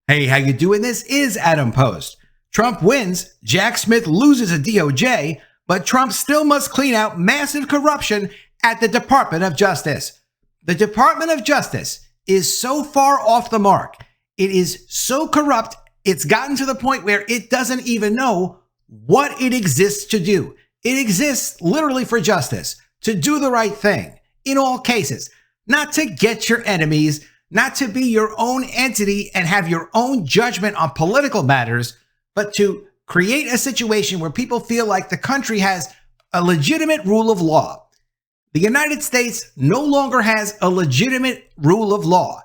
Hey, how you doing? This is Adam Post. Trump wins, Jack Smith loses at DOJ, but Trump still must clean out massive corruption at the Department of Justice. The Department of Justice is so far off the mark. It is so corrupt, it's gotten to the point where it doesn't even know what it exists to do. It exists literally for justice, to do the right thing in all cases, not to get your enemies, not to be your own entity and have your own judgment on political matters, but to create a situation where people feel like the country has a legitimate rule of law. The United States no longer has a legitimate rule of law.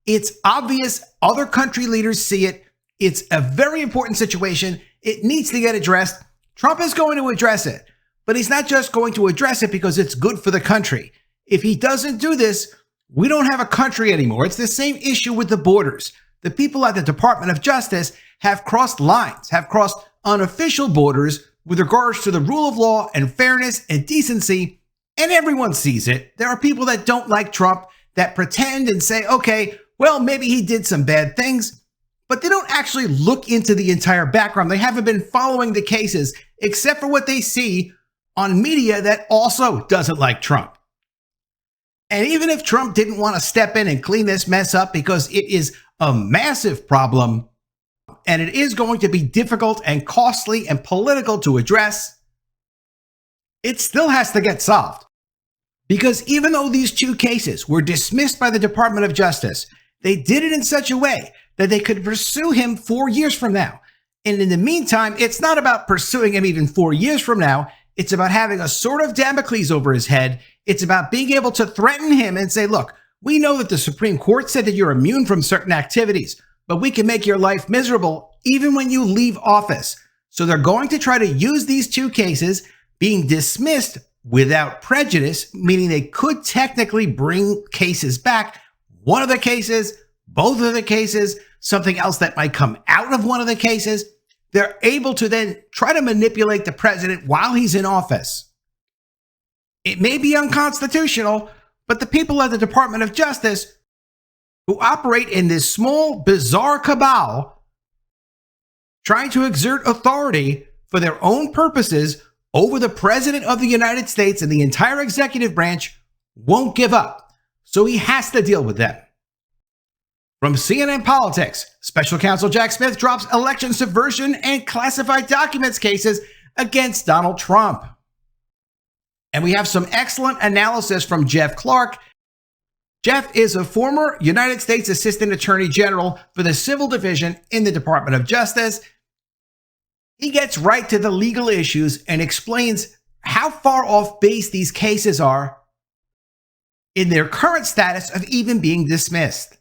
It's obvious. Other country leaders see it. It's a very important situation. It needs to get addressed. Trump is going to address it, but he's not just going to address it because it's good for the country. If he doesn't do this, we don't have a country anymore. It's the same issue with the borders. The people at the Department of Justice have crossed lines, have crossed unofficial borders with regards to the rule of law and fairness and decency, and everyone sees it. There are people that don't like Trump that pretend and say, okay, well, maybe he did some bad things, but they don't actually look into the entire background. They haven't been following the cases except for what they see on media that also doesn't like Trump. And even if Trump didn't want to step in and clean this mess up because it is a massive problem and it is going to be difficult and costly and political to address, it still has to get solved. Because even though these two cases were dismissed by the Department of Justice, they did it in such a way that they could pursue him 4 years from now. And in the meantime, it's not about pursuing him even 4 years from now. It's about having a sword of Damocles over his head. It's about being able to threaten him and say, look, we know that the Supreme Court said that you're immune from certain activities, but we can make your life miserable even when you leave office. So they're going to try to use these two cases being dismissed without prejudice, meaning they could technically bring cases back. One of the cases, both of the cases, something else that might come out of one of the cases. They're able to then try to manipulate the president while he's in office. It may be unconstitutional, but the people at the Department of Justice who operate in this small, bizarre cabal trying to exert authority for their own purposes over the president of the United States and the entire executive branch won't give up. So he has to deal with them. From CNN Politics, Special Counsel Jack Smith drops election subversion and classified documents cases against Donald Trump. And we have some excellent analysis from Jeff Clark. Jeff is a former United States Assistant Attorney General for the Civil Division in the Department of Justice. He gets right to the legal issues and explains how far off base these cases are in their current status of even being dismissed.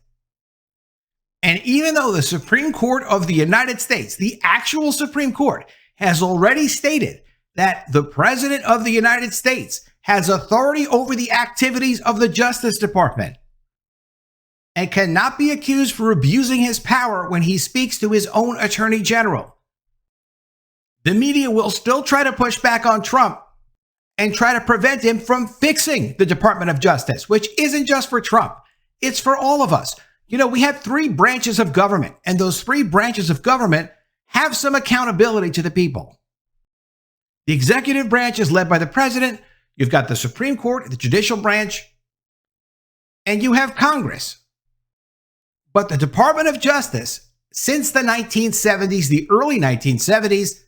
And even though the Supreme Court of the United States, the actual Supreme Court, has already stated that the President of the United States has authority over the activities of the Justice Department and cannot be accused for abusing his power when he speaks to his own Attorney General, the media will still try to push back on Trump and try to prevent him from fixing the Department of Justice, which isn't just for Trump. It's for all of us. You know, we have three branches of government, and those three branches of government have some accountability to the people. The executive branch is led by the president. You've got the Supreme Court, the judicial branch, and you have Congress. But the Department of Justice, since the 1970s, the early 1970s,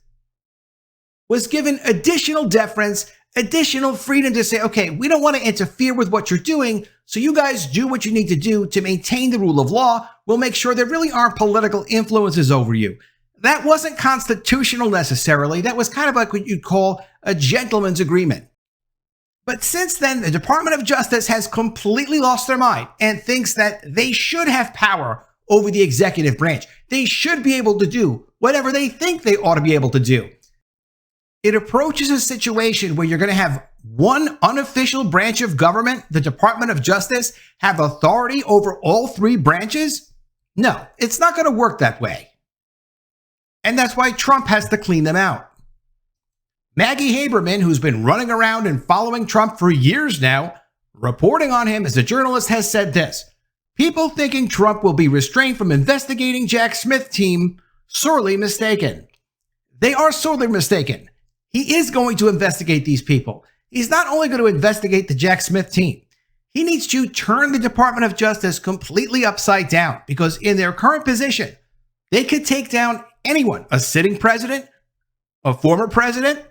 was given additional deference, additional freedom to say, okay, we don't want to interfere with what you're doing, so you guys do what you need to do to maintain the rule of law. We'll make sure there really aren't political influences over you. That wasn't constitutional necessarily. That was kind of like what you'd call a gentleman's agreement. But since then, the Department of Justice has completely lost their mind and thinks that they should have power over the executive branch. They should be able to do whatever they think they ought to be able to do. It approaches a situation where you're going to have one unofficial branch of government, the Department of Justice, have authority over all three branches. No, it's not going to work that way. And that's why Trump has to clean them out. Maggie Haberman, who's been running around and following Trump for years now, reporting on him as a journalist, has said this: People thinking Trump will be restrained from investigating Jack Smith team, sorely mistaken. They are sorely mistaken. He is going to investigate these people. He's not only going to investigate the Jack Smith team, he needs to turn the Department of Justice completely upside down, because in their current position, they could take down anyone, a sitting president, a former president.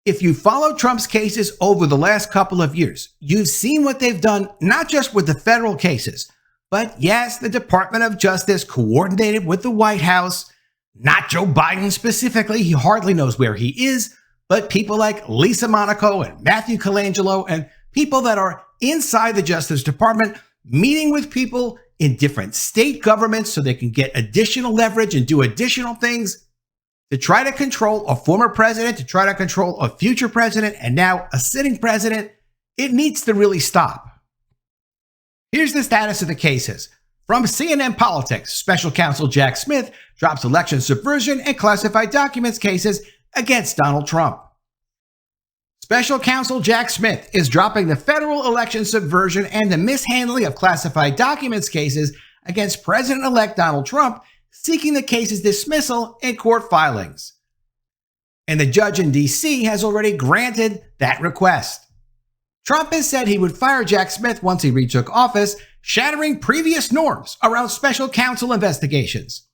If you follow Trump's cases over the last couple of years, you've seen what they've done, not just with the federal cases, but yes, the Department of Justice coordinated with the White House, not Joe Biden specifically. He hardly knows where he is, but people like Lisa Monaco and Matthew Colangelo and people that are inside the Justice Department meeting with people in different state governments so they can get additional leverage and do additional things to try to control a former president, to try to control a future president, and now a sitting president. It needs to really stop. Here's the status of the cases. From CNN Politics, Special Counsel Jack Smith drops election subversion and classified documents cases against Donald Trump. Special Counsel Jack Smith is dropping the federal election subversion and the mishandling of classified documents cases against President-elect Donald Trump, seeking the case's dismissal in court filings. And the judge in D.C. has already granted that request. Trump has said he would fire Jack Smith once he retook office, shattering previous norms around special counsel investigations.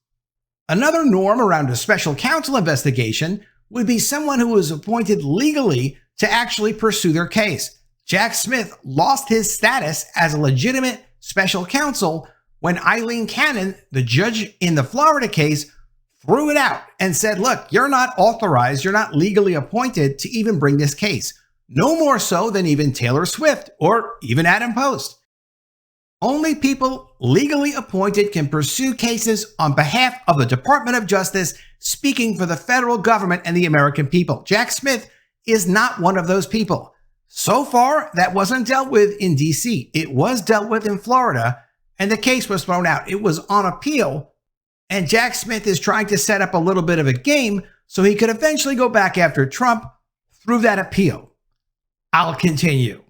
Another norm around a special counsel investigation would be someone who was appointed legally to actually pursue their case. Jack Smith lost his status as a legitimate special counsel when Eileen Cannon, the judge in the Florida case, threw it out and said, look, you're not authorized, you're not legally appointed to even bring this case. No more so than even Taylor Swift or even Adam Post. Only people legally appointed can pursue cases on behalf of the Department of Justice, speaking for the federal government and the American people. Jack Smith is not one of those people. So far, that wasn't dealt with in D.C. It was dealt with in Florida, and the case was thrown out. It was on appeal, and Jack Smith is trying to set up a little bit of a game so he could eventually go back after Trump through that appeal. I'll continue.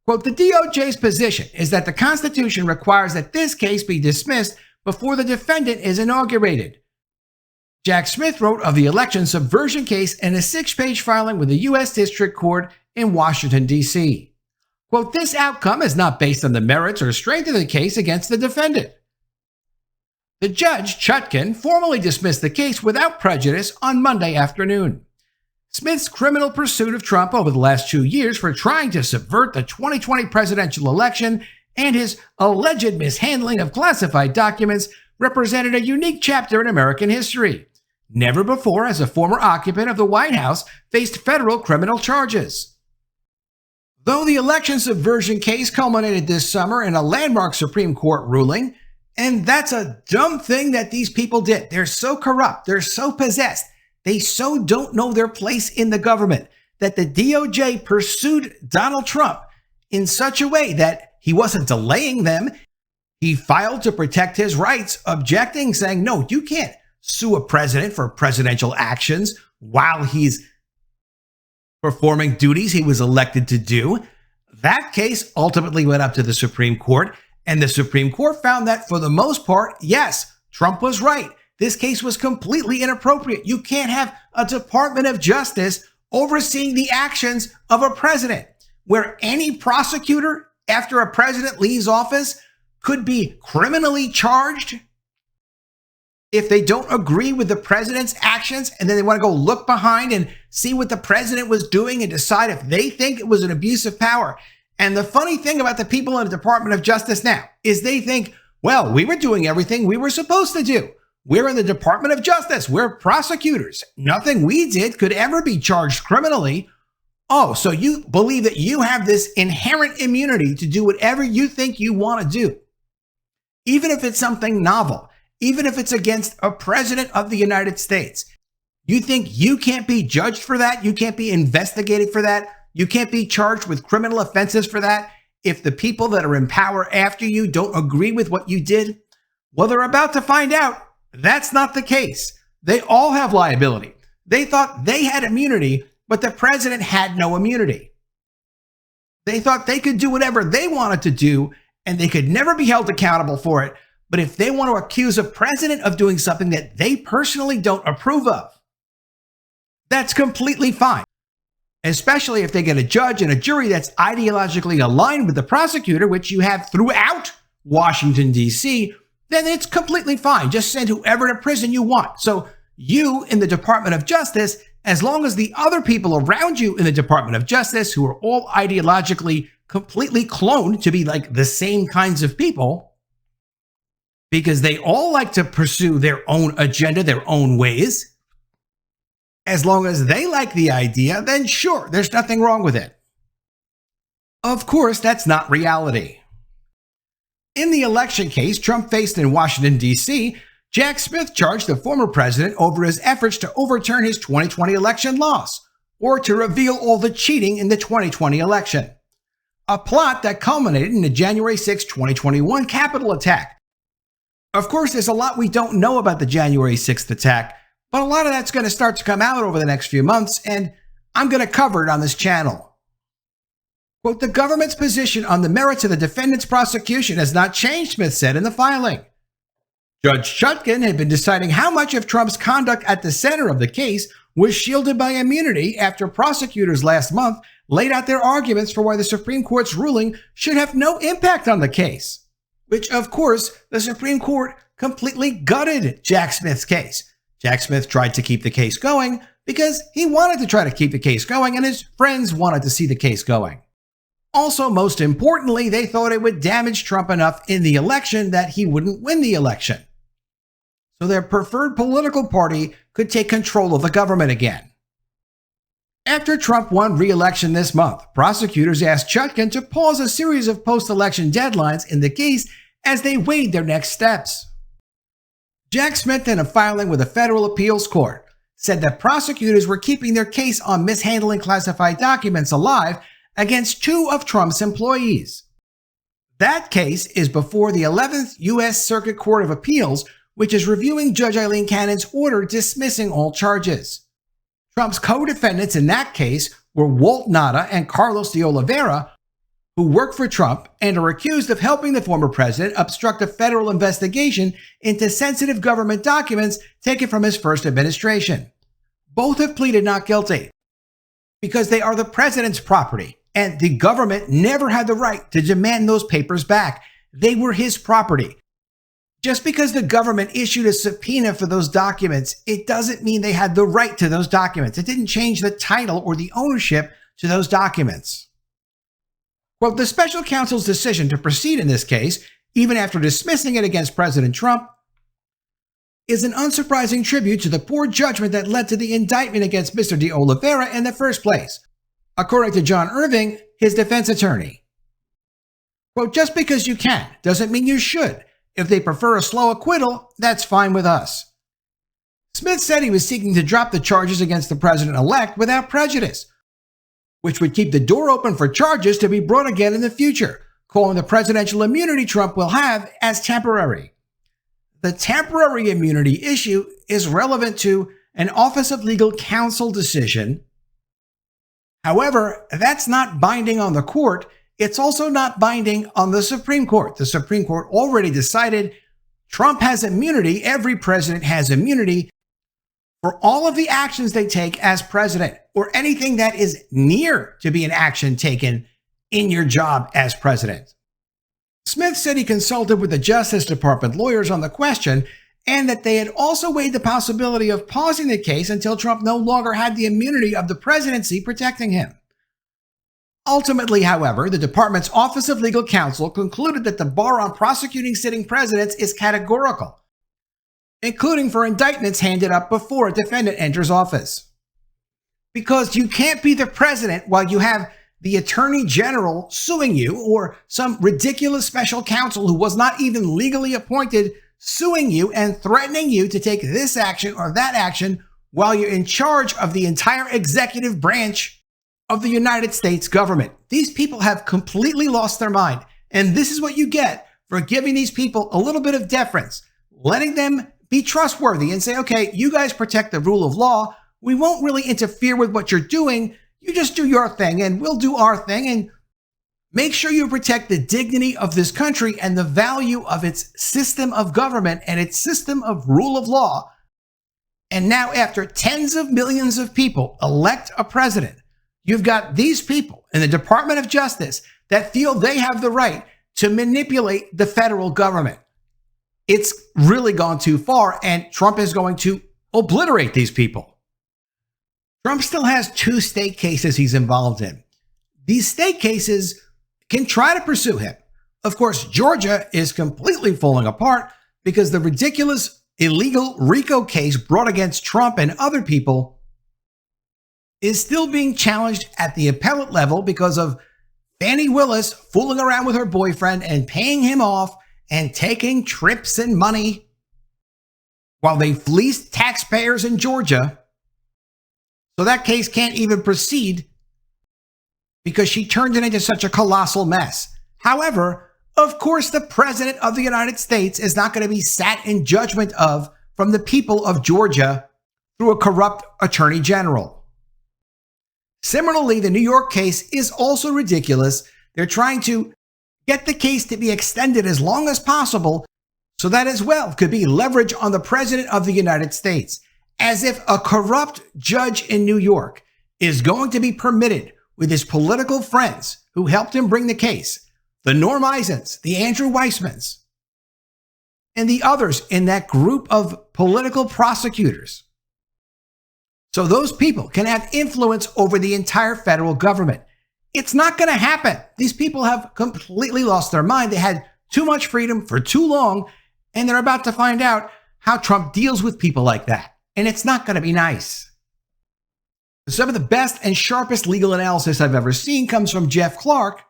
Quote, the DOJ's position is that the Constitution requires that this case be dismissed before the defendant is inaugurated. Jack Smith wrote of the election subversion case in a 6-page filing with the U.S. District Court in Washington, D.C. Quote, this outcome is not based on the merits or strength of the case against the defendant. The judge, Chutkan, formally dismissed the case without prejudice on Monday afternoon. Smith's criminal pursuit of Trump over the last 2 years for trying to subvert the 2020 presidential election and his alleged mishandling of classified documents represented a unique chapter in American history. Never before has a former occupant of the White House faced federal criminal charges. Though the election subversion case culminated this summer in a landmark Supreme Court ruling, and that's a dumb thing that these people did. They're so corrupt, they're so possessed, they so don't know their place in the government that the DOJ pursued Donald Trump in such a way that he wasn't delaying them. He filed to protect his rights, objecting, saying, no, you can't sue a president for presidential actions while he's performing duties he was elected to do. That case ultimately went up to the Supreme Court, and the Supreme Court found that for the most part, yes, Trump was right. This case was completely inappropriate. You can't have a Department of Justice overseeing the actions of a president, where any prosecutor after a president leaves office could be criminally charged if they don't agree with the president's actions, and then they want to go look behind and see what the president was doing and decide if they think it was an abuse of power. And the funny thing about the people in the Department of Justice now is they think, well, we were doing everything we were supposed to do. We're in the Department of Justice. We're prosecutors. Nothing we did could ever be charged criminally. Oh, so you believe that you have this inherent immunity to do whatever you think you want to do, even if it's something novel. Even if it's against a president of the United States. You think you can't be judged for that? You can't be investigated for that? You can't be charged with criminal offenses for that if the people that are in power after you don't agree with what you did? Well, they're about to find out that's not the case. They all have liability. They thought they had immunity, but the president had no immunity. They thought they could do whatever they wanted to do, and they could never be held accountable for it. But if they want to accuse a president of doing something that they personally don't approve of, that's completely fine. Especially if they get a judge and a jury that's ideologically aligned with the prosecutor, which you have throughout Washington, D.C., then it's completely fine. Just send whoever to prison you want. So you in the Department of Justice, as long as the other people around you in the Department of Justice, who are all ideologically completely cloned to be like the same kinds of people, because they all like to pursue their own agenda, their own ways, as long as they like the idea, then sure, there's nothing wrong with it. Of course, that's not reality. In the election case Trump faced in Washington, D.C., Jack Smith charged the former president over his efforts to overturn his 2020 election loss, or to reveal all the cheating in the 2020 election. A plot that culminated in the January 6, 2021 Capitol attack. Of course, there's a lot we don't know about the January 6th attack, but a lot of that's going to start to come out over the next few months, and I'm going to cover it on this channel. Quote, the government's position on the merits of the defendant's prosecution has not changed, Smith said in the filing. Judge Chutkan had been deciding how much of Trump's conduct at the center of the case was shielded by immunity after prosecutors last month laid out their arguments for why the Supreme Court's ruling should have no impact on the case, which, of course, the Supreme Court completely gutted Jack Smith's case. Jack Smith tried to keep the case going because he wanted to try to keep the case going and his friends wanted to see the case going. Also, most importantly, they thought it would damage Trump enough in the election that he wouldn't win the election. So their preferred political party could take control of the government again. After Trump won re-election this month, prosecutors asked Chutkan to pause a series of post-election deadlines in the case as they weighed their next steps. Jack Smith, in a filing with the Federal Appeals Court, said that prosecutors were keeping their case on mishandling classified documents alive against two of Trump's employees. That case is before the 11th U.S. Circuit Court of Appeals, which is reviewing Judge Eileen Cannon's order dismissing all charges. Trump's co-defendants in that case were Walt Nada and Carlos de Oliveira, who work for Trump and are accused of helping the former president obstruct a federal investigation into sensitive government documents taken from his first administration. Both have pleaded not guilty because they are the president's property, and the government never had the right to demand those papers back. They were his property. Just because the government issued a subpoena for those documents, it doesn't mean they had the right to those documents. It didn't change the title or the ownership to those documents. Well, the special counsel's decision to proceed in this case, even after dismissing it against President Trump, is an unsurprising tribute to the poor judgment that led to the indictment against Mr. de Oliveira in the first place, according to John Irving, his defense attorney. Quote, just because you can doesn't mean you should. If they prefer a slow acquittal, that's fine with us. Smith said he was seeking to drop the charges against the president-elect without prejudice, which would keep the door open for charges to be brought again in the future, calling the presidential immunity Trump will have as temporary. The temporary immunity issue is relevant to an Office of Legal Counsel decision. However, that's not binding on the court. It's also not binding on the Supreme Court. The Supreme Court already decided Trump has immunity. Every president has immunity for all of the actions they take as president, or anything that is near to be an action taken in your job as president. Smith said he consulted with the Justice Department lawyers on the question, and that they had also weighed the possibility of pausing the case until Trump no longer had the immunity of the presidency protecting him. Ultimately, however, the department's Office of Legal Counsel concluded that the bar on prosecuting sitting presidents is categorical, including for indictments handed up before a defendant enters office. Because you can't be the president while you have the attorney general suing you, or some ridiculous special counsel who was not even legally appointed suing you and threatening you to take this action or that action while you're in charge of the entire executive branch of the United States government. These people have completely lost their mind. And this is what you get for giving these people a little bit of deference, letting them be trustworthy and say, okay, you guys protect the rule of law. We won't really interfere with what you're doing. You just do your thing and we'll do our thing. And Make sure you protect the dignity of this country and the value of its system of government and its system of rule of law. And now, after tens of millions of people elect a president, you've got these people in the Department of Justice that feel they have the right to manipulate the federal government. It's really gone too far, and Trump is going to obliterate these people. Trump still has 2 state cases he's involved in. These state cases can try to pursue him. Of course, Georgia is completely falling apart because the ridiculous illegal RICO case brought against Trump and other people is still being challenged at the appellate level because of Fani Willis fooling around with her boyfriend and paying him off and taking trips and money while they fleeced taxpayers in Georgia. So that case can't even proceed because she turned it into such a colossal mess. However, of course, the President of the United States is not going to be sat in judgment of from the people of Georgia through a corrupt attorney general. Similarly, the New York case is also ridiculous. They're trying to get the case to be extended as long as possible so that as well could be leverage on the President of the United States, as if a corrupt judge in New York is going to be permitted with his political friends who helped him bring the case, the Norm Eisens, the Andrew Weissmans, and the others in that group of political prosecutors. So those people can have influence over the entire federal government. It's not going to happen. These people have completely lost their mind. They had too much freedom for too long, and they're about to find out how Trump deals with people like that. And it's not going to be nice. Some of the best and sharpest legal analysis I've ever seen comes from Jeff Clark,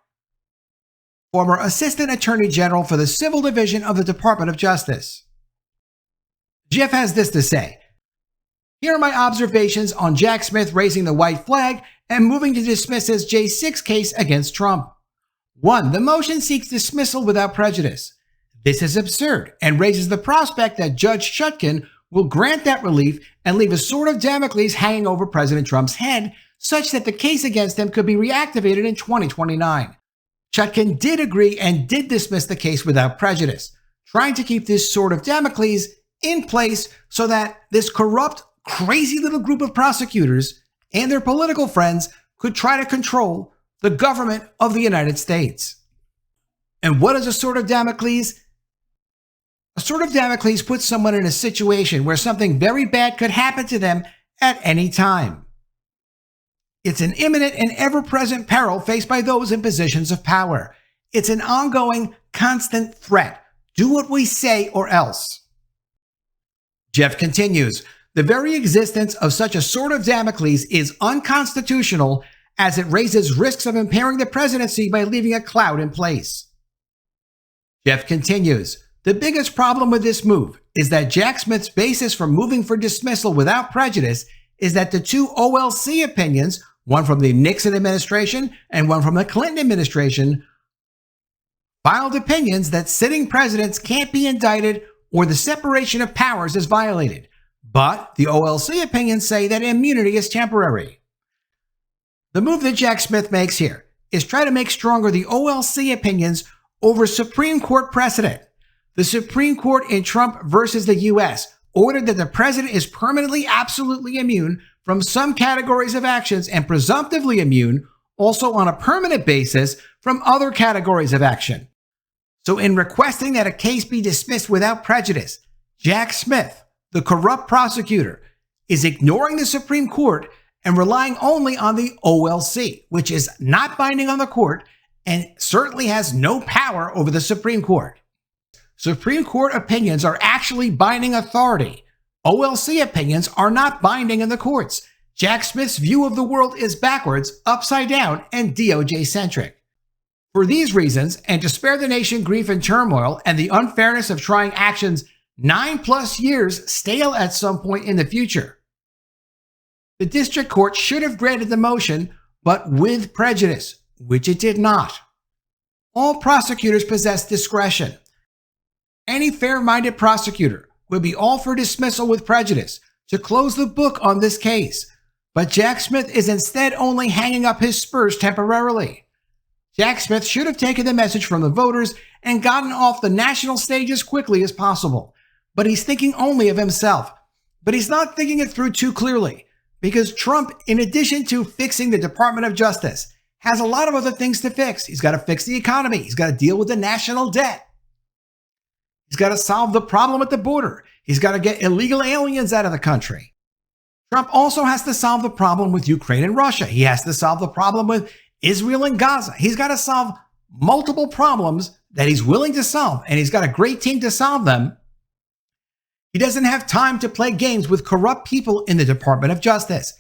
former Assistant Attorney General for the Civil Division of the Department of Justice. Jeff has this to say. Here are my observations on Jack Smith raising the white flag and moving to dismiss his J6 case against Trump. 1. The motion seeks dismissal without prejudice. This is absurd and raises the prospect that Judge Chutkan will grant that relief and leave a sword of Damocles hanging over President Trump's head, such that the case against him could be reactivated in 2029. Chutkan did agree and did dismiss the case without prejudice, trying to keep this sword of Damocles in place so that this corrupt, crazy little group of prosecutors and their political friends could try to control the government of the United States. And what is a sword of Damocles? A sword of Damocles puts someone in a situation where something very bad could happen to them at any time. It's an imminent and ever-present peril faced by those in positions of power. It's an ongoing, constant threat. Do what we say or else. Jeff continues, the very existence of such a sword of Damocles is unconstitutional as it raises risks of impairing the presidency by leaving a cloud in place. Jeff continues, the biggest problem with this move is that Jack Smith's basis for moving for dismissal without prejudice is that the 2 OLC opinions, one from the Nixon administration and one from the Clinton administration, filed opinions that sitting presidents can't be indicted or the separation of powers is violated. But the OLC opinions say that immunity is temporary. The move that Jack Smith makes here is try to make stronger the OLC opinions over Supreme Court precedent. The Supreme Court in Trump versus the U.S. ordered that the president is permanently absolutely immune from some categories of actions and presumptively immune also on a permanent basis from other categories of action. So in requesting that a case be dismissed without prejudice, Jack Smith, the corrupt prosecutor, is ignoring the Supreme Court and relying only on the OLC, which is not binding on the court and certainly has no power over the Supreme Court. Supreme Court opinions are actually binding authority. OLC opinions are not binding in the courts. Jack Smith's view of the world is backwards, upside down, and DOJ-centric. For these reasons, and to spare the nation grief and turmoil and the unfairness of trying actions 9+ years stale at some point in the future, the district court should have granted the motion, but with prejudice, which it did not. All prosecutors possess discretion. Any fair-minded prosecutor would be all for dismissal with prejudice to close the book on this case, but Jack Smith is instead only hanging up his spurs temporarily. Jack Smith should have taken the message from the voters and gotten off the national stage as quickly as possible. But he's thinking only of himself. But he's not thinking it through too clearly, because Trump, in addition to fixing the Department of Justice, has a lot of other things to fix. He's got to fix the economy. He's got to deal with the national debt. He's got to solve the problem at the border. He's got to get illegal aliens out of the country. Trump also has to solve the problem with Ukraine and Russia. He has to solve the problem with Israel and Gaza. He's got to solve multiple problems that he's willing to solve, and he's got a great team to solve them. He doesn't have time to play games with corrupt people in the Department of Justice.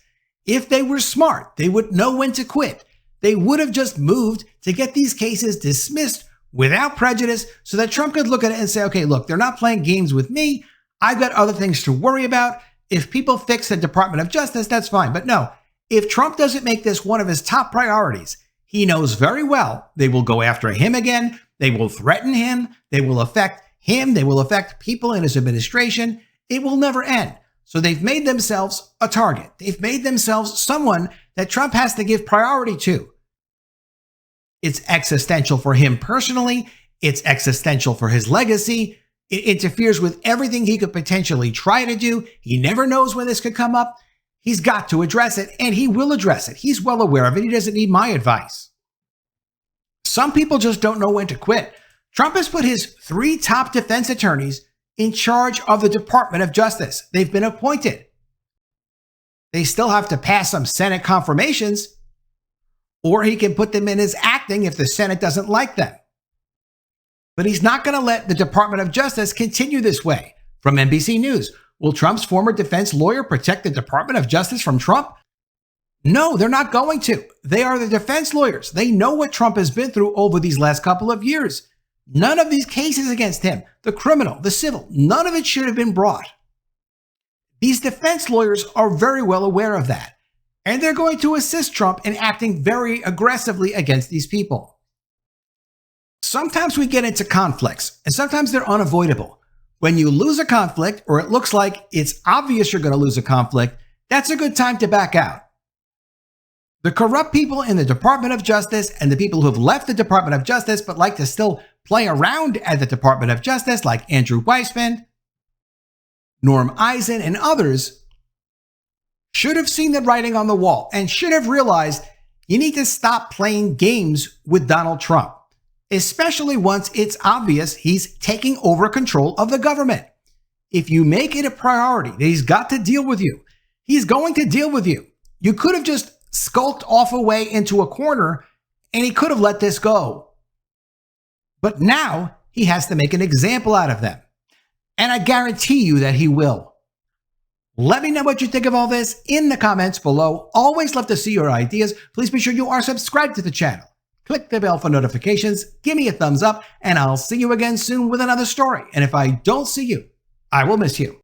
If they were smart, they would know when to quit. They would have just moved to get these cases dismissed without prejudice so that Trump could look at it and say, okay, look, they're not playing games with me. I've got other things to worry about. If people fix the Department of Justice, that's fine. But no, if Trump doesn't make this one of his top priorities, he knows very well they will go after him again. They will threaten him. They will affect him. They will affect people in his administration. It will never end. So they've made themselves a target. They've made themselves someone that Trump has to give priority to. It's existential for him personally. It's existential for his legacy. It interferes with everything he could potentially try to do. He never knows when this could come up. He's got to address it, and he will address it. He's well aware of it. He doesn't need my advice. Some people just don't know when to quit. Trump has put his 3 top defense attorneys in charge of the Department of Justice. They've been appointed. They still have to pass some Senate confirmations, or he can put them in as acting if the Senate doesn't like them. But he's not going to let the Department of Justice continue this way. From NBC News, will Trump's former defense lawyer protect the Department of Justice from Trump? No, they're not going to. They are the defense lawyers. They know what Trump has been through over these last couple of years. None of these cases against him, the criminal, the civil, none of it should have been brought. These defense lawyers are very well aware of that, and they're going to assist Trump in acting very aggressively against these people. Sometimes we get into conflicts, and sometimes they're unavoidable. When you lose a conflict, or it looks like it's obvious you're going to lose a conflict, that's a good time to back out. The corrupt people in the Department of Justice and the people who have left the Department of Justice but like to still play around at the Department of Justice, like Andrew Weissman, Norm Eisen, and others, should have seen the writing on the wall and should have realized you need to stop playing games with Donald Trump, especially once it's obvious he's taking over control of the government. If you make it a priority that he's got to deal with you, he's going to deal with you. You could have just skulked off away into a corner and he could have let this go. But now he has to make an example out of them. And I guarantee you that he will. Let me know what you think of all this in the comments below. Always love to see your ideas. Please be sure you are subscribed to the channel. Click the bell for notifications, give me a thumbs up, and I'll see you again soon with another story. And if I don't see you, I will miss you.